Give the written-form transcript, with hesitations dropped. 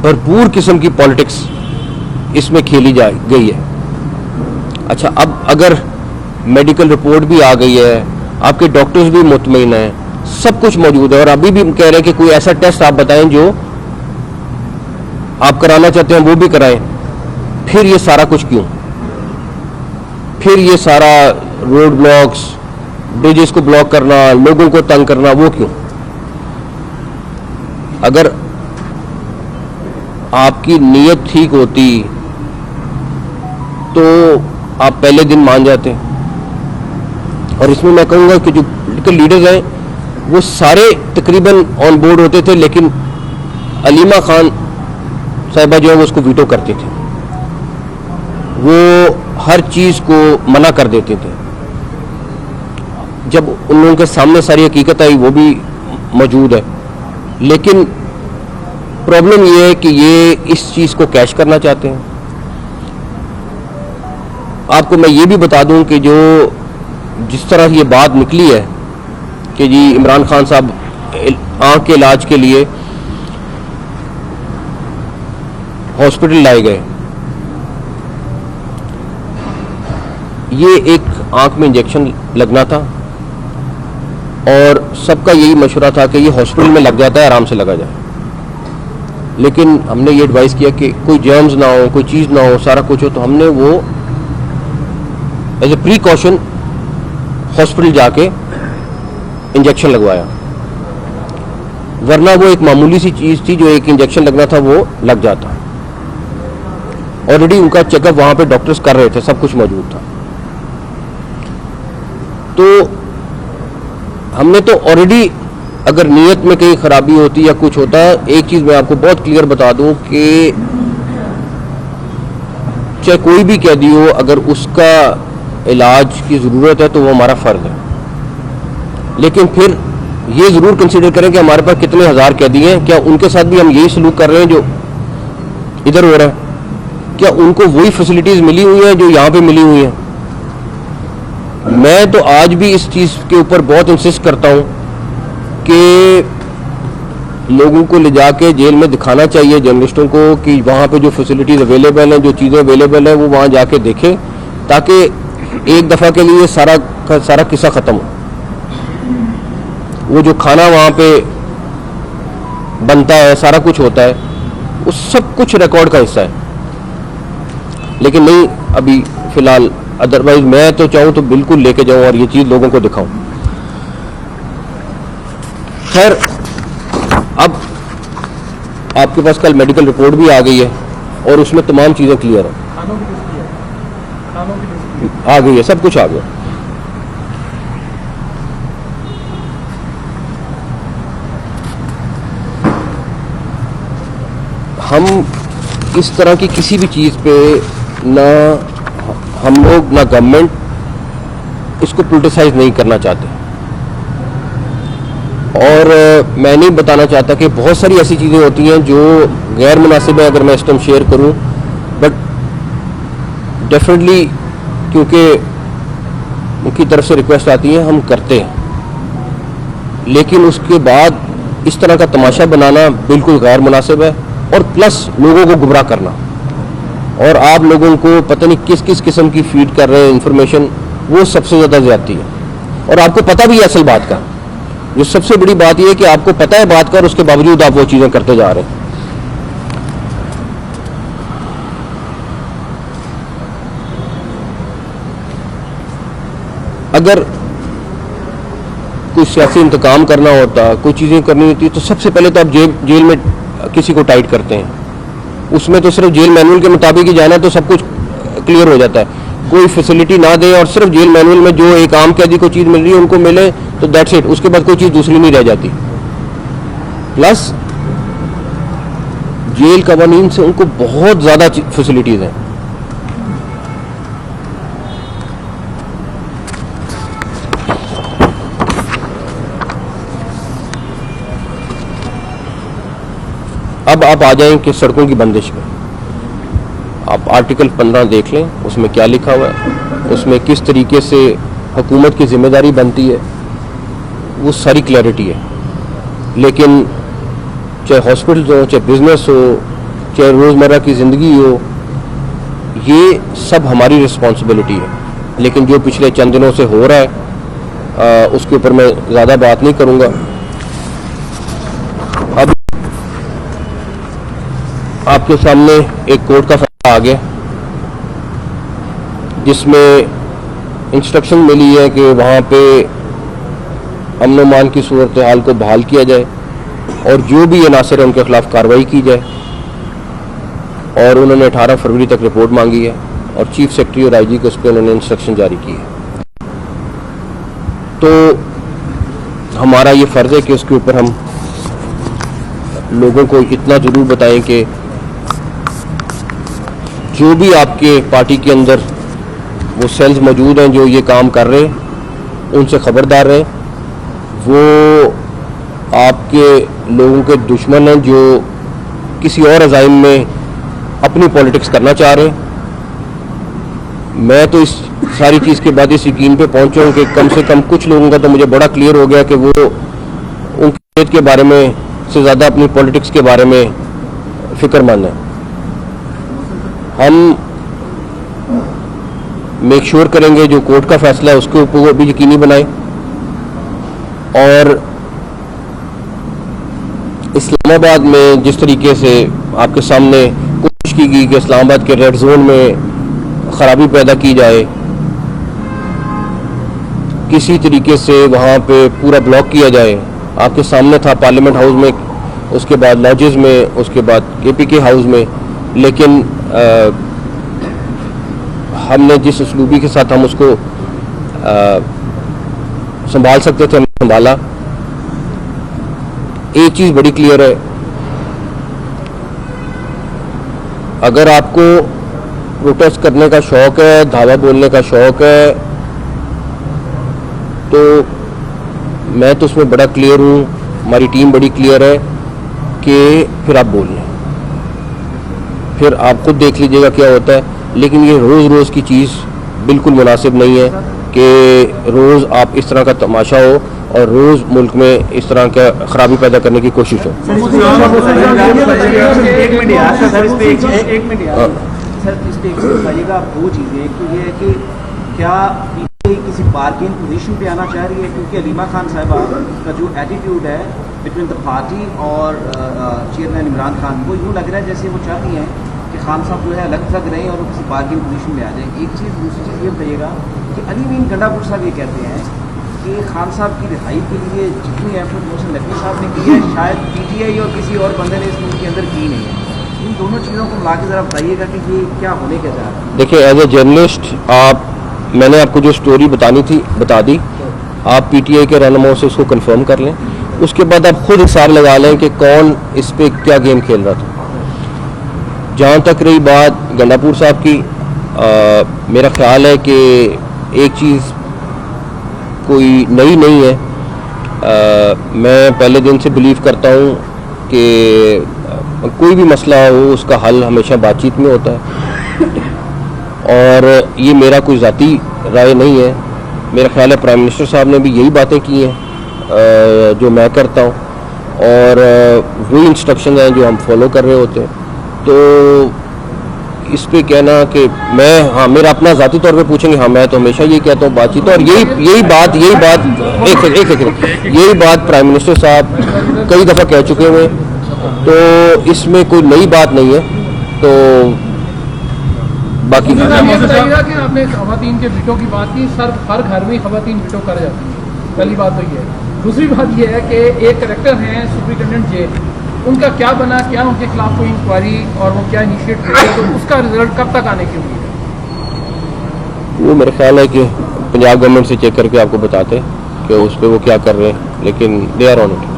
भरपूर किस्म की पॉलिटिक्स इसमें खेली जा गई है। अच्छा, अब अगर मेडिकल रिपोर्ट भी आ गई है, आपके डॉक्टर्स भी मुतमईन हैं, सब कुछ मौजूद है, और अभी भी कह रहे हैं कि कोई ऐसा टेस्ट आप बताएं जो आप कराना चाहते हैं वो भी कराएं, फिर ये सारा कुछ क्यों? फिर ये सारा रोड ब्लॉक्स, ब्रिजेस को ब्लॉक करना, लोगों को तंग करना, वो क्यों? अगर आपकी नीयत ठीक होती तो आप पहले दिन मान जाते। और इसमें मैं कहूँगा कि जो पॉलिटिकल लीडर्स हैं वो सारे तकरीबन ऑन बोर्ड होते थे, लेकिन अलीमा खान साहिबा जो है वो उसको वीटो करते थे, वो हर चीज़ को मना कर देते थे। जब उन लोगों के सामने सारी हकीकत आई वो भी मौजूद है, लेकिन प्रॉब्लम ये है कि ये इस चीज़ को कैश करना चाहते हैं। आपको मैं ये भी बता दूं कि जो जिस तरह ये बात निकली है कि जी इमरान खान साहब आंख के इलाज के लिए हॉस्पिटल लाए गए, ये एक आंख में इंजेक्शन लगना था और सबका यही मशवरा था कि ये हॉस्पिटल में लग जाता है, आराम से लगा जाए। लेकिन हमने ये एडवाइस किया कि कोई जर्म्स ना हो, कोई चीज़ ना हो, सारा कुछ हो, तो हमने वो एज ए प्रीकॉशन हॉस्पिटल जाके इंजेक्शन लगवाया, वरना वो एक मामूली सी चीज़ थी, जो एक इंजेक्शन लगना था वो लग जाता। ऑलरेडी उनका चेकअप वहाँ पे डॉक्टर्स कर रहे थे, सब कुछ मौजूद था। तो हमने तो ऑलरेडी, अगर नीयत में कहीं खराबी होती या कुछ होता, एक चीज़ मैं आपको बहुत क्लियर बता दूं कि चाहे कोई भी कैदी हो, अगर उसका इलाज की ज़रूरत है तो वो हमारा फ़र्ज़ है। लेकिन फिर ये ज़रूर कंसीडर करें कि हमारे पास कितने हज़ार कैदी हैं, क्या उनके साथ भी हम यही सलूक कर रहे हैं जो इधर हो रहा है? क्या उनको वही फैसिलिटीज़ मिली हुई हैं जो यहाँ पे मिली हुई हैं? मैं तो आज भी इस चीज़ के ऊपर बहुत इंसिस्ट करता हूँ कि लोगों को ले जाके जेल में दिखाना चाहिए, जर्नलिस्टों को, कि वहाँ पे जो फैसिलिटीज़ अवेलेबल हैं, जो चीज़ें अवेलेबल हैं, वो वहाँ जाके देखें, ताकि एक दफ़ा के लिए सारा किस्सा ख़त्म हो। वो जो खाना वहाँ पे बनता है, सारा कुछ होता है, वो सब कुछ रिकॉर्ड का हिस्सा है। लेकिन नहीं, अभी फ़िलहाल, अदरवाइज मैं तो चाहूँ तो बिल्कुल लेके जाऊँ और ये चीज़ लोगों को दिखाऊँ। खैर, अब आपके पास कल मेडिकल रिपोर्ट भी आ गई है और उसमें तमाम चीज़ें क्लियर हैं, आ गई है, सब कुछ आ गया। हम इस तरह की किसी भी चीज़ पे ना हम लोग ना गवर्नमेंट इसको पोलिटिसाइज नहीं करना चाहते, और मैं नहीं बताना चाहता कि बहुत सारी ऐसी चीज़ें होती हैं जो गैर मुनासिब है अगर मैं इस टाइम शेयर करूं, बट डेफिनेटली क्योंकि उनकी तरफ से रिक्वेस्ट आती है हम करते हैं। लेकिन उसके बाद इस तरह का तमाशा बनाना बिल्कुल गैर मुनासिब है, और प्लस लोगों को गुमराह करना, और आप लोगों को पता नहीं किस किस किस्म की फीड कर रहे हैं इंफॉर्मेशन, वो सबसे ज़्यादा ज़्यादती है। और आपको पता भी है असल बात का, जो सबसे बड़ी बात यह है कि आपको पता है बात का और उसके बावजूद आप वो चीज़ें करते जा रहे हैं। अगर कोई सियासी इंतकाम करना होता, कोई चीज़ें करनी होती, तो सबसे पहले तो आप जेल में किसी को टाइट करते हैं। उसमें तो सिर्फ जेल मैनुअल के मुताबिक ही जाना, तो सब कुछ क्लियर हो जाता है। कोई फैसिलिटी ना दे और सिर्फ जेल मैनुअल में जो एक आम कैदी को चीज़ मिल रही है उनको मिले, तो दैट्स इट, उसके बाद कोई चीज़ दूसरी नहीं रह जाती। प्लस जेल कवानीन से उनको बहुत ज़्यादा फैसिलिटीज़ हैं। अब आप आ जाएं कि सड़कों की बंदिश में, आप आर्टिकल 15 देख लें, उसमें क्या लिखा हुआ है, उसमें किस तरीके से हुकूमत की जिम्मेदारी बनती है, वो सारी क्लैरिटी है। लेकिन चाहे हॉस्पिटल हो, चाहे बिजनेस हो, चाहे रोज़मर्रा की ज़िंदगी हो, ये सब हमारी रिस्पॉन्सिबिलिटी है। लेकिन जो पिछले चंद दिनों से हो रहा है उसके ऊपर मैं ज़्यादा बात नहीं करूँगा। अब आपके सामने एक कोर्ट का फैसला आ गया जिसमें इंस्ट्रक्शन मिली है कि वहाँ पे अमन अमान की सूरत हाल को बहाल किया जाए और जो भी अनासर है उनके खिलाफ कार्रवाई की जाए। और उन्होंने 18 फरवरी तक रिपोर्ट मांगी है और चीफ सेक्रेटरी और आईजी को उस पर उन्होंने इंस्ट्रक्शन जारी की है। तो हमारा ये फ़र्ज़ है कि उसके ऊपर हम लोगों को इतना ज़रूर बताएं कि जो भी आपके पार्टी के अंदर वो सेल्स मौजूद हैं जो ये काम कर रहे हैं, उनसे ख़बरदार रहें। वो आपके लोगों के दुश्मन हैं जो किसी और अज़ाइम में अपनी पॉलिटिक्स करना चाह रहे हैं। मैं तो इस सारी चीज़ के बाद इस यकीन पे पहुंचा हूं कि कम से कम कुछ लोगों का तो मुझे बड़ा क्लियर हो गया कि वो उनके खेत के बारे में से ज़्यादा अपनी पॉलिटिक्स के बारे में फ़िक्रमंद है। हम मेक श्योर करेंगे जो कोर्ट का फैसला है उसके ऊपर भी यकीनी बनाएं। और इस्लामाबाद में जिस तरीके से आपके सामने कोशिश की गई कि इस्लामाबाद के रेड जोन में ख़राबी पैदा की जाए, किसी तरीके से वहाँ पे पूरा ब्लॉक किया जाए, आपके सामने था पार्लियामेंट हाउस में, उसके बाद लॉजेस में, उसके बाद KPK हाउस में। लेकिन हमने जिस उसलूबी के साथ हम उसको संभाल सकते थे हमने संभाला। एक चीज़ बड़ी क्लियर है, अगर आपको प्रोटेस्ट करने का शौक़ है, धावा बोलने का शौक़ है, तो मैं तो उसमें बड़ा क्लियर हूँ, हमारी टीम बड़ी क्लियर है कि फिर आप बोल लें, फिर आप खुद देख लीजिएगा क्या होता है। लेकिन ये रोज़ रोज़ की चीज़ बिल्कुल मुनासिब नहीं है कि रोज़ आप इस तरह का तमाशा हो और रोज़ मुल्क में इस तरह का ख़राबी पैदा करने की कोशिश हो। सर, इस पे बताइएगा आप दो चीज़ें। एक तो ये है कि क्या पीटीआई किसी बार्गेन पोजीशन पे आना चाह रही है, क्योंकि अलीमा खान साहिबा का जो एटीट्यूड है बिटवीन द पार्टी और चेयरमैन इमरान खान, वो यूँ लग रहा है जैसे वो चाहती हैं कि खान साहब जो है अलग थलग रहें और वो किसी बार्गेन पोजीशन में आ जाए। एक चीज़। दूसरी चीज़ ये बताइएगा कि अली मीन गंडापुर साहब ये कहते हैं कि खान साहब की रिहाई के लिए जितनी एफर्ट मोहसिन नकवी साहब ने की है, शायद पीटीआई और किसी और बंदे ने इस मुल्क के अंदर की नहीं है। इन दोनों चीज़ों को मिला के ज़रा बताइएगा कि ये क्या होने के जा रहा है। देखिए, एज ए जर्नलिस्ट मैंने आपको जो स्टोरी बतानी थी बता दी। आप PTI के रहनुमाओं से उसको कंफर्म कर लें, उसके बाद आप खुद हिसाब लगा लें कि कौन इस पे क्या गेम खेल रहा था। जहाँ तक रही बात गंडापुर साहब की, मेरा ख्याल है कि एक चीज़ कोई नई नहीं है। मैं पहले दिन से बिलीव करता हूँ कि कोई भी मसला हो उसका हल हमेशा बातचीत में होता है। और ये मेरा कोई ज़ाती राय नहीं है। मेरा ख्याल है प्राइम मिनिस्टर साहब ने भी यही बातें की हैं जो मैं करता हूँ, और वही इंस्ट्रक्शन हैं जो हम फॉलो कर रहे होते हैं। तो इस पे कहना कि मैं, हाँ, मेरा अपना ज़ाती तौर पे पूछेंगे, हाँ, मैं तो हमेशा यही कहता हूँ बातचीत। और यही बात एक सेकंड, यही बात प्राइम मिनिस्टर साहब कई दफ़ा कह चुके हुए, तो इसमें कोई नई बात नहीं है। तो बाकी बताइएगा कि आपने खवातीन के वीटो की बात की। सर, हर घर में खवातीन वीटो कर जाती है, पहली बात तो ये है। दूसरी बात ये है कि एक करेक्टर हैं सुप्रिटेंडेंट जेल, उनका क्या बना, क्या उनके खिलाफ कोई इंक्वायरी और वो क्या इनिशिएट करेगा, तो उसका रिजल्ट कब तक आने की उम्मीद है? वो मेरा ख्याल है कि पंजाब गवर्नमेंट से चेक करके आपको बताते कि उस पर वो क्या कर रहे हैं, लेकिन दे आर ऑन इट।